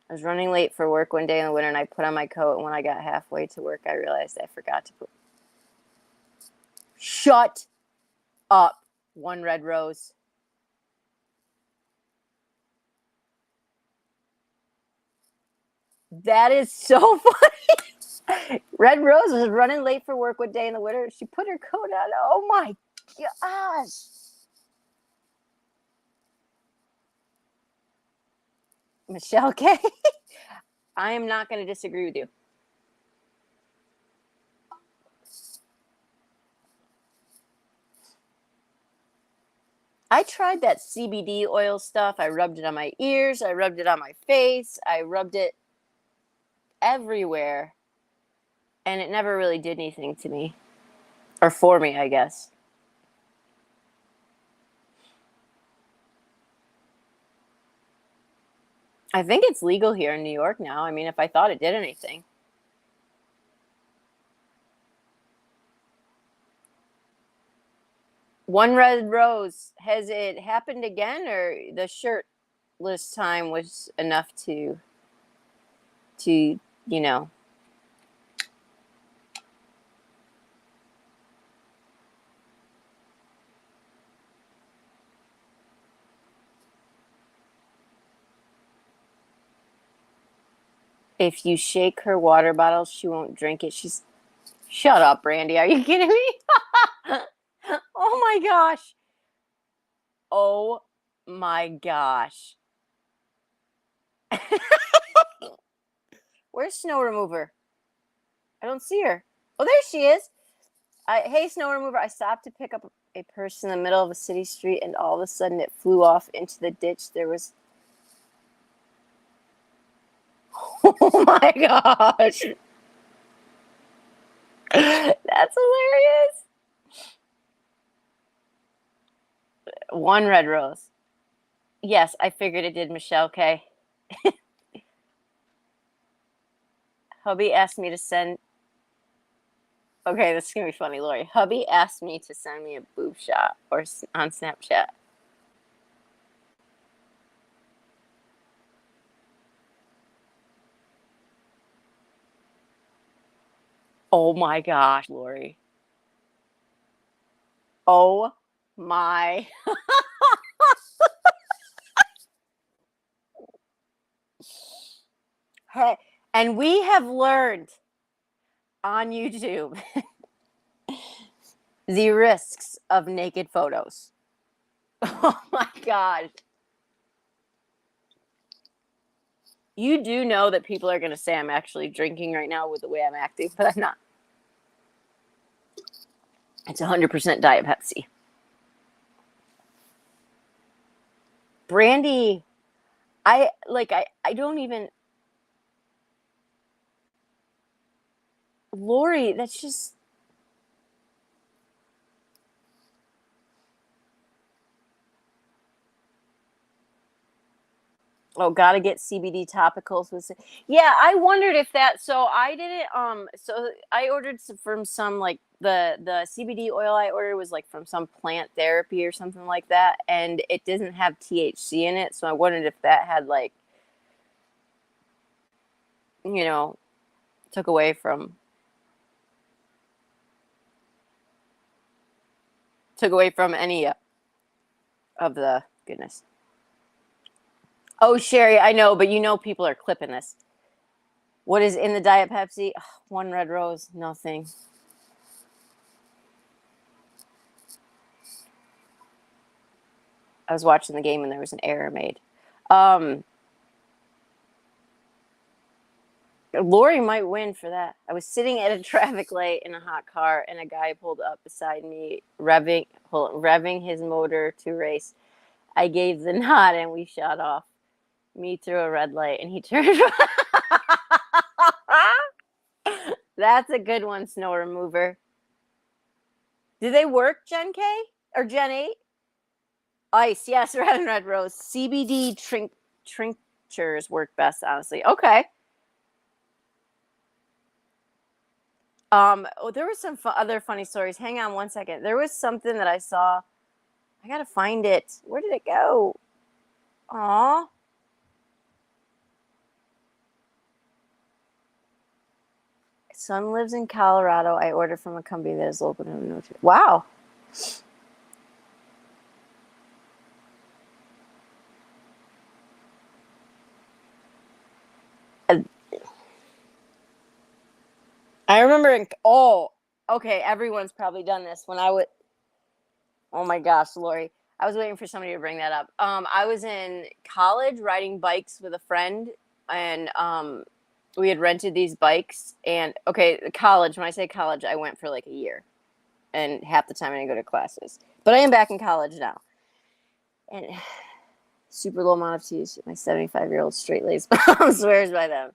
I was running late for work one day in the winter and I put on my coat, and when I got halfway to work, I realized I forgot to put. Shut up, One Red Rose. That is so funny. Red Rose was running late for work one day in the winter. She put her coat on. Oh my gosh. Michelle K. I am not going to disagree with you. I tried that CBD oil stuff. I rubbed it on my ears. I rubbed it on my face. I rubbed it everywhere. And it never really did anything to me. Or for me, I guess. I think it's legal here in New York now. I mean, if I thought it did anything. One Red Rose. Has it happened again, or the shirtless time was enough to you know? If you shake her water bottle, she won't drink it. Shut up, Brandy. Are you kidding me? Oh my gosh. Oh my gosh. Where's Snow Remover? I don't see her. Oh, there she is. Hey, snow remover, I stopped to pick up a purse in the middle of a city street, and all of a sudden it flew off into the ditch. There was... Oh my gosh. That's hilarious. One red rose. Yes, I figured it did, Michelle K. Hubby asked me to send... Okay, this is going to be funny, Lori. Hubby asked me to send me a boob shot or on Snapchat. Oh my gosh, Lori. Oh my. Hey, and we have learned on YouTube the risks of naked photos. Oh my God. You do know that people are going to say I'm actually drinking right now with the way I'm acting, but I'm not. It's 100% Diet Pepsi. Brandy, I don't even... Lori, that's just... Oh, gotta get CBD topicals with... Yeah, I wondered if that... So I didn't... So I ordered from some, like, the CBD oil I ordered was, like, from some plant therapy or something like that, and it doesn't have THC in it, so I wondered if that had, like, you know, took away from any of the goodness. Oh, Sherry, I know, but you know people are clipping this. What is in the Diet Pepsi? Ugh, one red rose, nothing. I was watching the game and there was an error made. Lori might win for that. I was sitting at a traffic light in a hot car, and a guy pulled up beside me, revving his motor to race. I gave the nod, and we shot off. Me through a red light, and he turned. That's a good one, snow remover. Do they work, Gen K or Gen 8? Ice, yes, red and red rose. CBD tinctures work best, honestly. Okay. There were some other funny stories. Hang on one second. There was something that I saw. I gotta find it. Where did it go? Aw. Son lives in Colorado. I ordered from a company that is local to him. Wow. I remember okay, everyone's probably done this. When I would... Oh my gosh, Lori. I was waiting for somebody to bring that up. I was in college riding bikes with a friend, and we had rented these bikes. And okay, college, when I say college, I went for like a year, and half the time I didn't go to classes. But I am back in college now. And super low amount of T's. My 75-year-old straight-laced mom swears by them.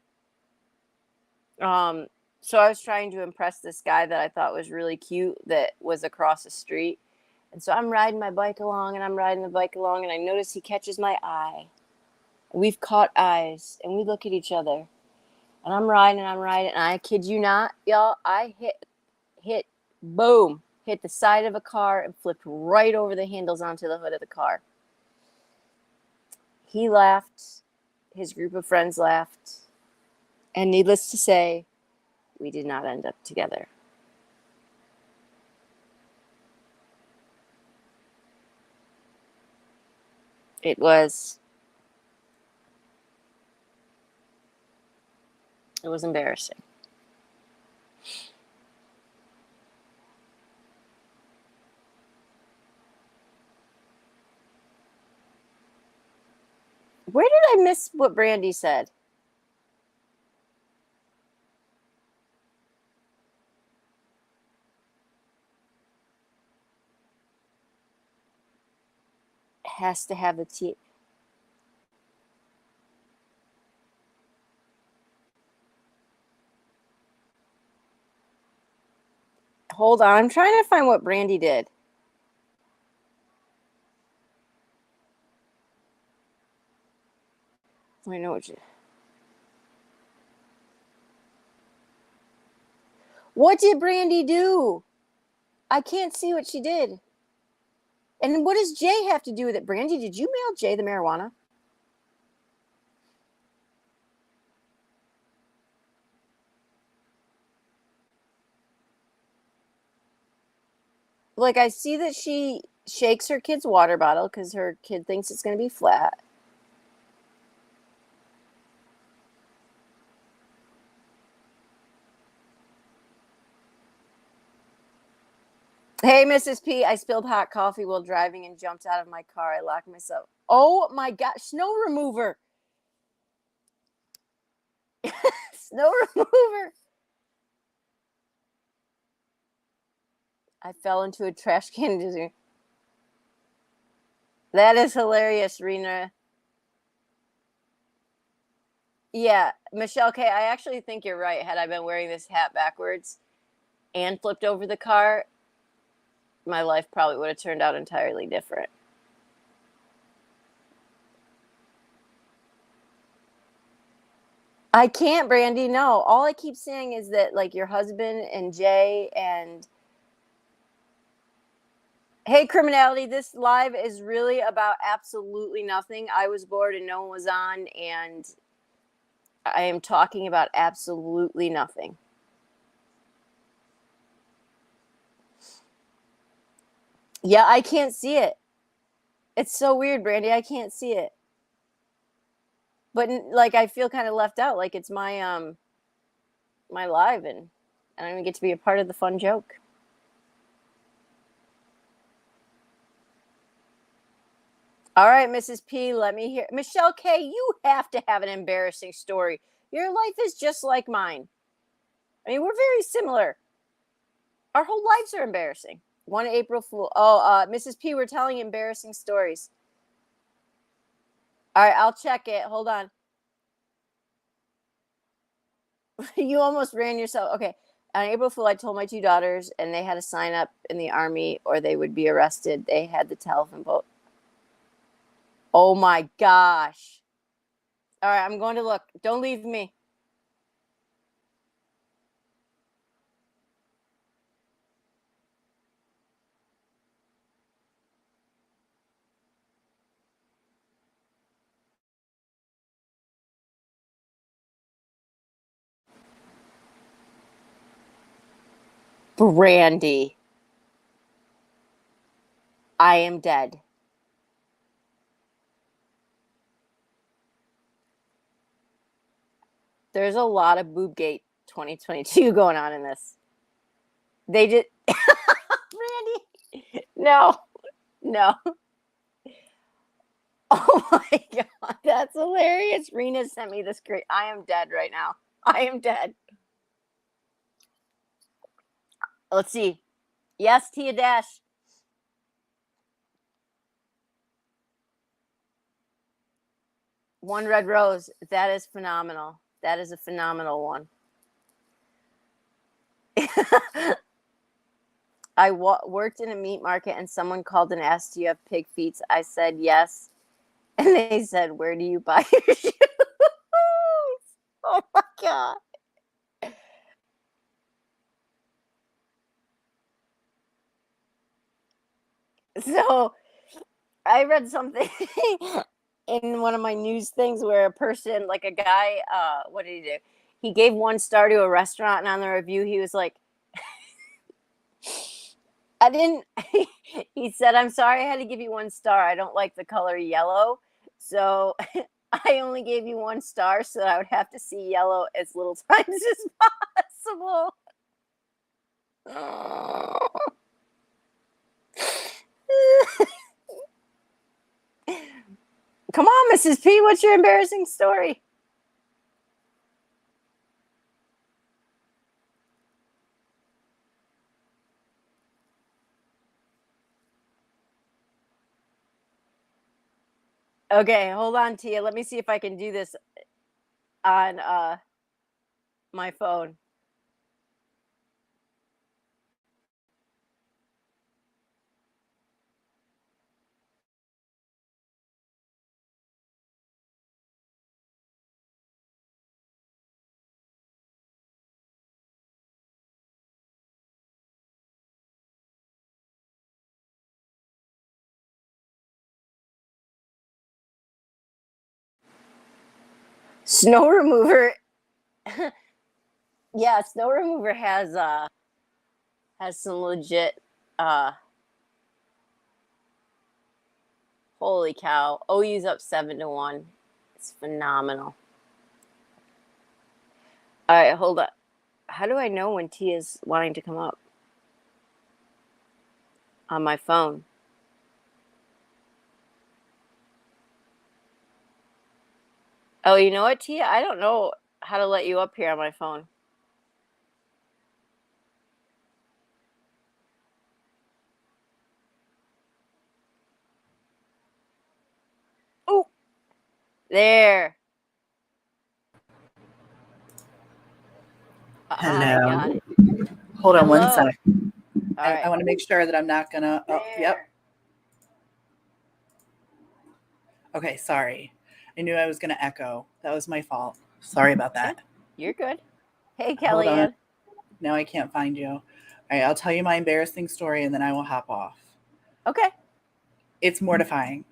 So I was trying to impress this guy that I thought was really cute that was across the street. And so I'm riding my bike along, and I'm riding the bike along, and I notice he catches my eye. We've caught eyes, and we look at each other. And I'm riding, and I kid you not, y'all, I boom, hit the side of a car and flipped right over the handles onto the hood of the car. He laughed. His group of friends laughed. And needless to say, we did not end up together. It was embarrassing. Where did I miss what Brandy said? has to have the T. Hold on, I'm trying to find what Brandy did. I know what you. What did Brandy do? I can't see what she did. And what does Jay have to do with it? Brandy, did you mail Jay the marijuana? Like, I see that she shakes her kid's water bottle because her kid thinks it's going to be flat. Hey, Mrs. P, I spilled hot coffee while driving and jumped out of my car. I locked myself. Oh my God, snow remover. Snow remover. I fell into a trash can. That is hilarious, Rena. Yeah, Michelle K, I actually think you're right. Had I been wearing this hat backwards and flipped over the car, my life probably would have turned out entirely different. I can't, Brandy. No, all I keep saying is that, like, your husband and Jay and hey, criminality. This live is really about absolutely nothing. I was bored and no one was on, and I am talking about absolutely nothing. Yeah, I can't see it. It's so weird, Brandy. I can't see it. But like, I feel kind of left out. Like, it's my live, and I don't even get to be a part of the fun joke. All right, Mrs. P, let me hear. Michelle K, you have to have an embarrassing story. Your life is just like mine. I mean, we're very similar. Our whole lives are embarrassing. One April Fool. Oh, Mrs. P, we're telling embarrassing stories. All right, I'll check it. Hold on. You almost ran yourself. Okay. On April Fool, I told my two daughters, and they had to sign up in the army or they would be arrested. They had the telephone boat. Oh my gosh. All right, I'm going to look. Don't leave me. Brandy, I am dead. There's a lot of boobgate 2022 going on in this. They did. Brandy, no, no. Oh my God, that's hilarious. Rena sent me this great. I am dead right now. I am dead. Let's see. Yes, Tia Dash. One red rose. That is phenomenal. That is a phenomenal one. I worked in a meat market and someone called and asked, "Do you have pig feet?" I said yes. And they said, "Where do you buy your shoes?" Oh my God. So I read something in one of my news things where a person, like a guy, what did he do? He gave 1 star to a restaurant, and on the review, he was like, I didn't, he said, "I'm sorry I had to give you 1 star. I don't like the color yellow. So I only gave you 1 star so that I would have to see yellow as little times as possible." Oh. Come on, Mrs. P, what's your embarrassing story? Okay, hold on, Tia. Let me see if I can do this on my phone. Snow remover. Yeah, snow remover has some legit holy cow. OU's up 7-1. It's phenomenal. All right, hold up. How do I know when Tia's wanting to come up? On my phone. Oh, you know what, Tia? I don't know how to let you up here on my phone. Oh, there. I Hello. got it. Hold on one Hello. sec. All I right. want to make sure that I'm not gonna. Oh, yep. Okay, sorry. I knew I was gonna echo. That was my fault. Sorry about that. You're good. Hey, Hold on. Kellyanne. Now I can't find you. All right, I'll tell you my embarrassing story and then I will hop off. Okay. It's mortifying.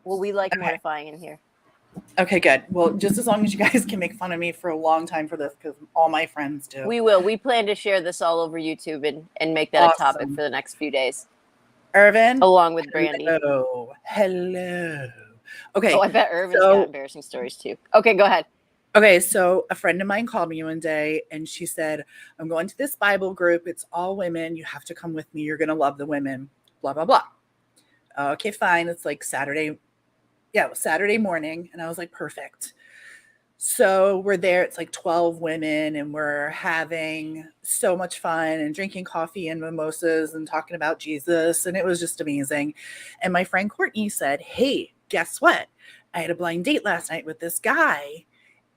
Well, we like Okay. mortifying in here. Okay, good. Well, just as long as you guys can make fun of me for a long time for this, because all my friends do. We will. We plan to share this all over YouTube and make that a topic for the next few days. Irvin. Along with Brandy. Hello. Okay. Oh, I bet Irvin's got embarrassing stories too. Okay, go ahead. Okay, so a friend of mine called me one day and she said, I'm going to this Bible group. It's all women. You have to come with me. You're going to love the women, blah, blah, blah. Okay, fine. It's like Saturday. Yeah, it was Saturday morning. And I was like, perfect. So we're there. It's like 12 women and we're having so much fun and drinking coffee and mimosas and talking about Jesus. And it was just amazing. And my friend Courtney said, hey, guess what? I had a blind date last night with this guy.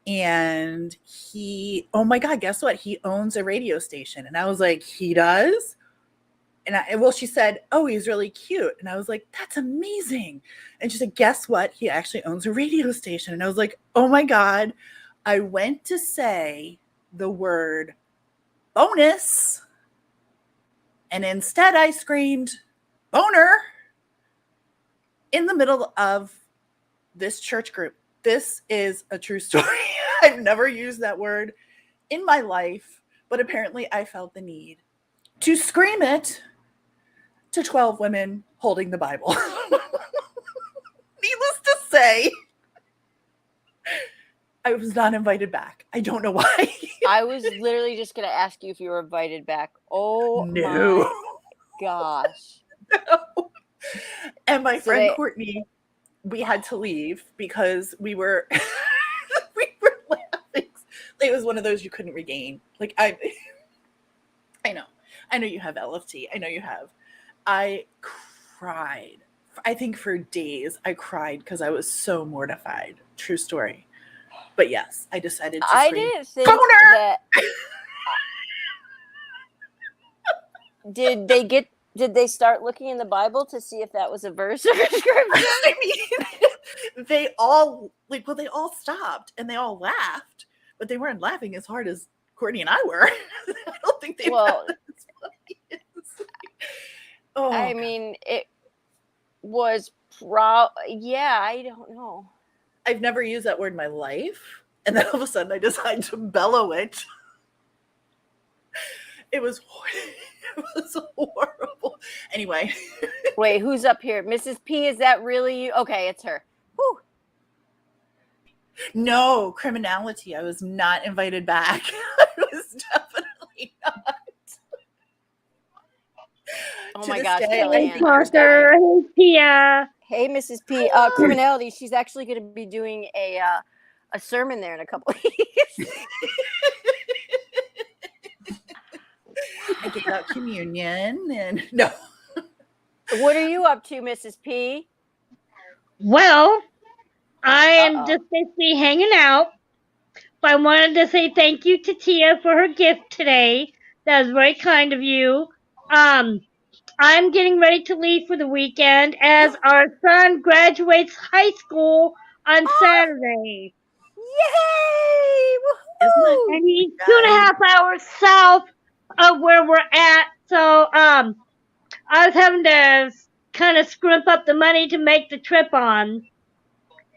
And he, oh my God, guess what? He owns a radio station. And I was like, he does? And she said, oh, he's really cute. And I was like, that's amazing. And she said, guess what? He actually owns a radio station. And I was like, oh my God. I went to say the word bonus. And instead I screamed boner in the middle of this church group. This is a true story. I've never used that word in my life, but apparently I felt the need to scream it to 12 women holding the Bible. Needless to say, I was not invited back. I don't know why. I was literally just going to ask you if you were invited back. Oh, no. my gosh. No. And my friend Courtney, we had to leave because we were laughing. It was one of those you couldn't regain. Like I know you have LFT. I know you have. I cried. I think for days I cried because I was so mortified. True story. But yes, I decided to scream. I didn't think that. Did they start looking in the Bible to see if that was a verse or a scripture? I mean, they all stopped and they all laughed, but they weren't laughing as hard as Courtney and I were. I don't think they found it as funny. Oh, I mean, it was yeah, I don't know. I've never used that word in my life, and then all of a sudden I decided to bellow it. It was horrible. Anyway. Wait, who's up here? Mrs. P, is that really you? Okay, it's her. Whew. No, criminality. I was not invited back. I was definitely not. Oh my gosh, Kellyanne. Parker, hey, Tia. Hey, Mrs. P. Criminality, she's actually going to be doing a sermon there in a couple of weeks. I give out communion and no. What are you up to, Mrs. P? Well, I am Uh-oh. just basically hanging out. But I wanted to say thank you to Tia for her gift today. That was very kind of you. Um, I'm getting ready to leave for the weekend as our son graduates high school on Oh, Saturday. yay! Isn't that And Woohoo! he's guys? 2.5 hours south of where we're at. So I was having to kind of scrimp up the money to make the trip on.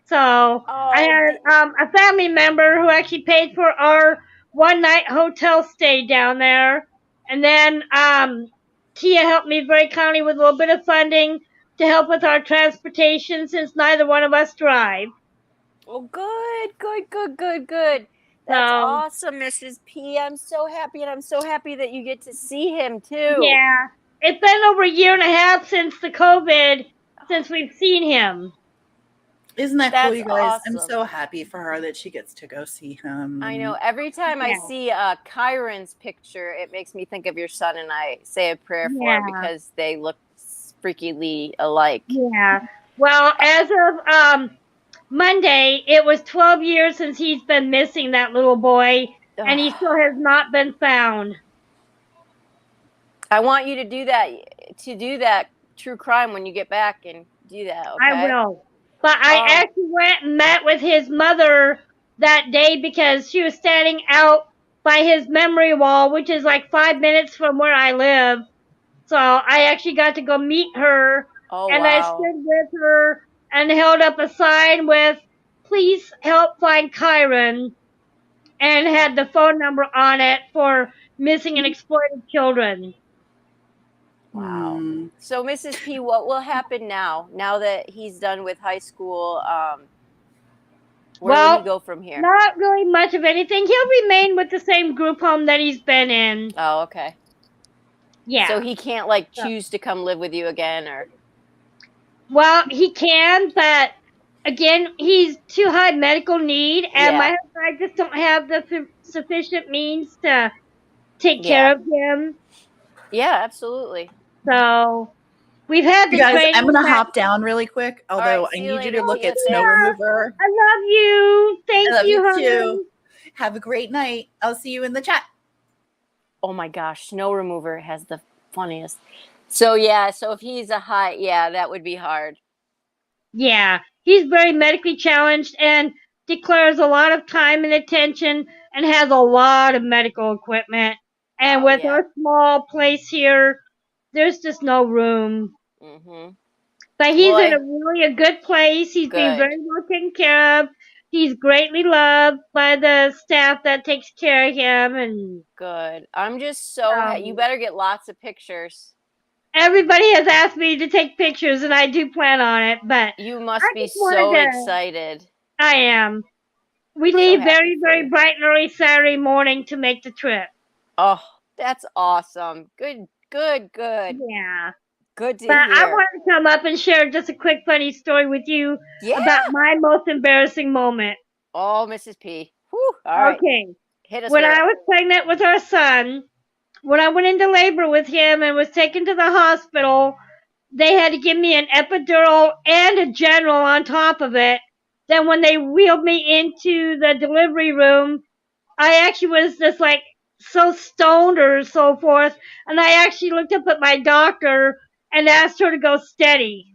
So I Oh, had a family member who actually paid for our 1 night hotel stay down there, and then Tia helped me very kindly with a little bit of funding to help with our transportation since neither one of us drive. oh, good. That's So awesome, Mrs. P. I'm so happy, and I'm so happy that you get to see him too. yeah, it's been over a year and a half since the COVID since we've seen him. Isn't that cool, That's you guys? I'm awesome. so happy for her that she gets to go see him. I know. And Every time I Yeah, see Kyron's picture, it makes me think of your son, and I say a prayer for him yeah, because they look freakily alike. yeah. Well, as of Monday, it was 12 years since he's been missing, that little boy, and he still has not been found. I want you to do that true crime when you get back and do that, I okay? will. But I actually went and met with his mother that day because she was standing out by his memory wall, which is like 5 minutes from where I live. So I actually got to go meet her, Oh and I wow. stood with her and held up a sign with, "Please help find Kyron," and had the phone number on it for missing and exploited children. Wow. hmm. So Mrs. P, what will happen now? Now that he's done with high school, where will he Well, go from here? not really much of anything. He'll remain with the same group home that he's been in. Oh, okay. So Yeah. he can't like So, choose to come live with you again or well, he can, but again, he's too high medical need, and my yeah. husband and I just don't have the sufficient means to take Yeah. care of him. Yeah, absolutely. So we've had You the guys, I'm training, going to but hop down really quick, All although right, I see you need you later, to look Tia. at Snow Thanks. Remover. I love you. I Thank love you, you honey. too. Have a great night. I'll see you in the chat. Oh my gosh, snow remover has the funniest. So yeah, so if he's a high, yeah, that would be hard. Yeah, he's very medically challenged and declares a lot of time and attention and has a lot of medical equipment. And Oh with yeah. our small place here, there's just no room. Mhm. But he's Well, in a I really a good place. He's being good. very well taken care of. He's greatly loved by the staff that takes care of him, and Good. I'm just so you better get lots of pictures. everybody has asked me to take pictures, and I do plan on it. But You I must be just wanted so to. excited. I am. We So leave happy very, for very you. bright and early Saturday morning to make the trip. Oh, that's awesome. Good. Yeah. Good to But I hear. wanted to come up and share just a quick funny story with you Yeah. about my most embarrassing moment. Oh, Mrs. P. Whew. All right. Okay. Hit us When with I it. was pregnant with our son, when I went into labor with him and was taken to the hospital, they had to give me an epidural and a general on top of it. Then when they wheeled me into the delivery room, I actually was just like so stoned or so forth, and I actually looked up at my doctor and asked her to go steady.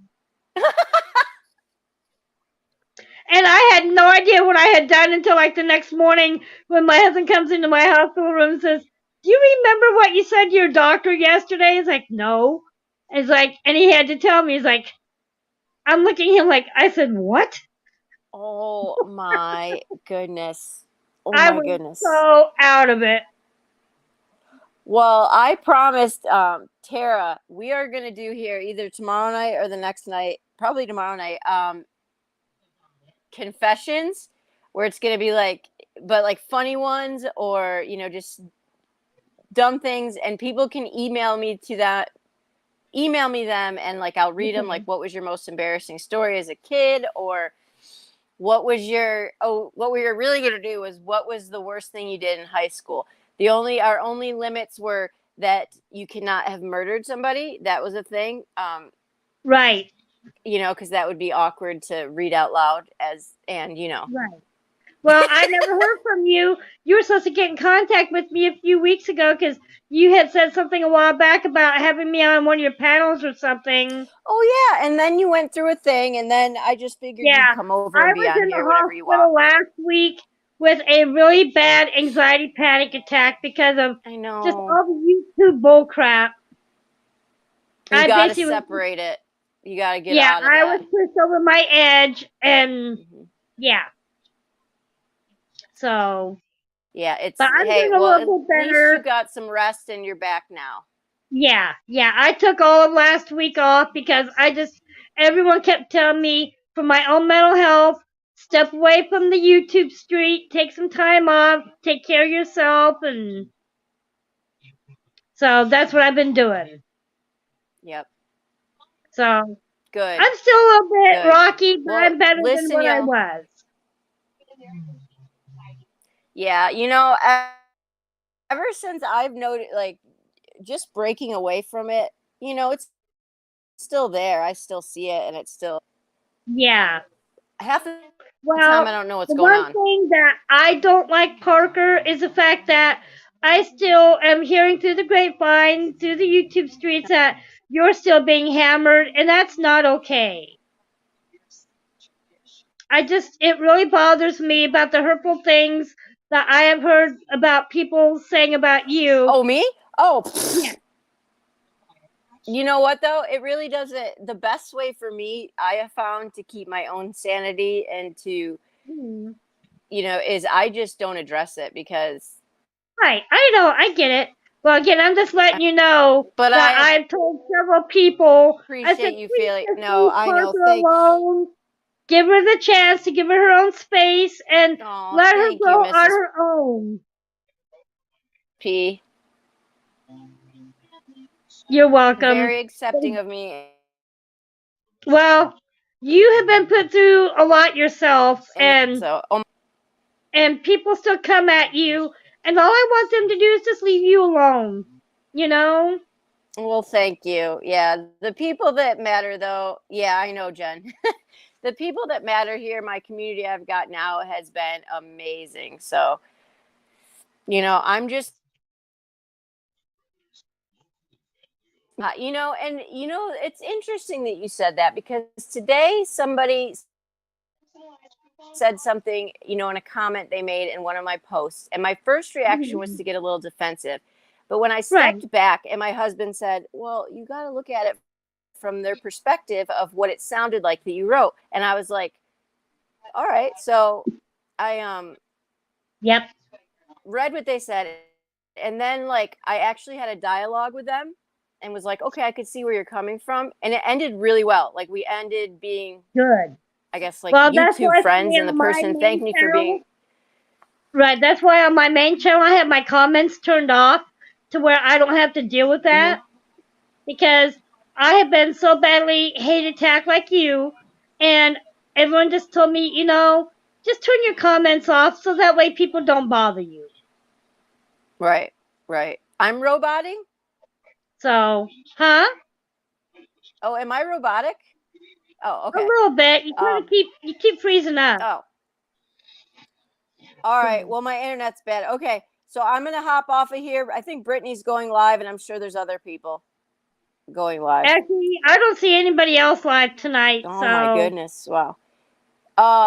And I had no idea what I had done until like the next morning when my husband comes into my hospital room and says, "Do you remember what you said to your doctor yesterday?" He's like, "No." It's like, and he had to tell me. He's like, I'm looking at him like, I said, "What?" Oh my goodness. Oh I my was goodness. so out of it. Well, I promised Tara we are going to do here either tomorrow night or the next night, probably tomorrow night, confessions where it's going to be like, but like funny ones or, just dumb things. And people can email me them and like I'll read them like, what was your most embarrassing story as a kid, or what we were really going to do was what was the worst thing you did in high school. Our only limits were that you cannot have murdered somebody. That was a thing. Right. because that would be awkward to read out loud and Right. Well, I never heard from you. You were supposed to get in contact with me a few weeks ago because you had said something a while back about having me on one of your panels or something. Oh yeah, and then you went through a thing, and then I just figured you'd Yeah, come over I and be was on in the here whenever you want. hospital last week with a really bad anxiety panic attack because of I just know. all the YouTube bull crap. You I got to basically, separate it. You got to get yeah, out of I that. was pushed over my edge, and Mhm. yeah, so, Yeah, but I'm hey, doing a well, at little bit least you better. got some rest and you're back now. Yeah, I took all of last week off because everyone kept telling me for my own mental health, step away from the YouTube street, take some time off, take care of yourself, and so that's what I've been doing. Yep. So Good. I'm still a little bit Good. rocky, but Well, I'm better than listen, what I y'all. was. Yeah, ever since I've noted, like, just breaking away from it, it's still there. I still see it, and it's still Yeah. half the time I Well, don't know what's the going one on. thing that I don't like, Parker, is the fact that I still am hearing through the grapevine, through the YouTube streets, that you're still being hammered, and that's not okay. It really bothers me about the hurtful things that I have heard about people saying about you. Oh, me? Oh, Yeah. you know what though? It really doesn't. The best way for me, I have found to keep my own sanity and to, Hmm. is I just don't address it because. Right. I know. I get it. Well, again, I'm just letting you know But that I I've told several people, I said, appreciate you please feeling. just No, leave I know. Parker alone. Give her the chance to give her her own space and Oh, let her thank you, grow on Mrs. her own. P. You're welcome. Very accepting of me, Well, you have been put through a lot yourself, and and so. people still come at you, and all I want them to do is just leave you alone. You know? Well, thank you. Yeah, the people that matter, though. Yeah, I know, Jen. The people that matter here, my community I've got now has been amazing. So, I'm just, and it's interesting that you said that because today somebody said something, in a comment they made in one of my posts, and my first reaction was to get a little defensive. But when I Right. stepped back, and my husband said, "Well, you got to look at it from their perspective of what it sounded like that you wrote," and I was like, "All right." So I Yep. read what they said, and then like I actually had a dialogue with them and was like, "Okay, I could see where you're coming from," and it ended really well. Like we ended being, Good. I guess, like Well, that's YouTube why for friends, me and the on my person main thanked me for being. channel, right, that's why on my main channel I have my comments turned off to where I don't have to deal with that. Mm-hmm. Because I have been so badly hate attacked like you, and everyone just told me, just turn your comments off so that way people don't bother you. Right, right. I'm roboting. So, huh? Oh, am I robotic? Oh, A okay. little bit. You keep freezing up. Oh, all right. So, Well, my internet's bad. Okay, so I'm gonna hop off of here. I think Brittany's going live, and I'm sure there's other people going live. actually, I don't see anybody else live tonight. Oh my So, goodness! Wow.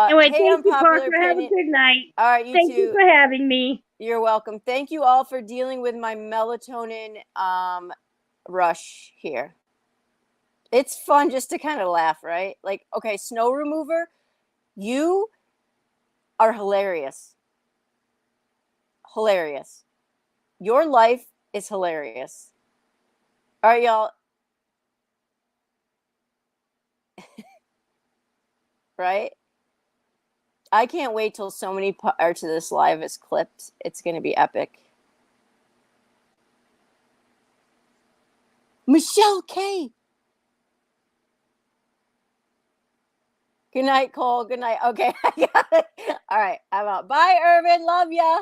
anyway, Hey, thank you, unpopular Parker. Have a opinion. good night. All right, you Thank you two. for having me. You're welcome. Thank you all for dealing with my melatonin rush here. It's fun just to kind of laugh, right? Like, okay, snow remover, you are hilarious. Hilarious. Your life is hilarious. All right, y'all. Right? I can't wait till so many parts of this live is clipped. It's going to be epic. Michelle K. Good night, Cole. Good night. Okay, I got it. All right, I'm out. Bye, Irvin. Love ya.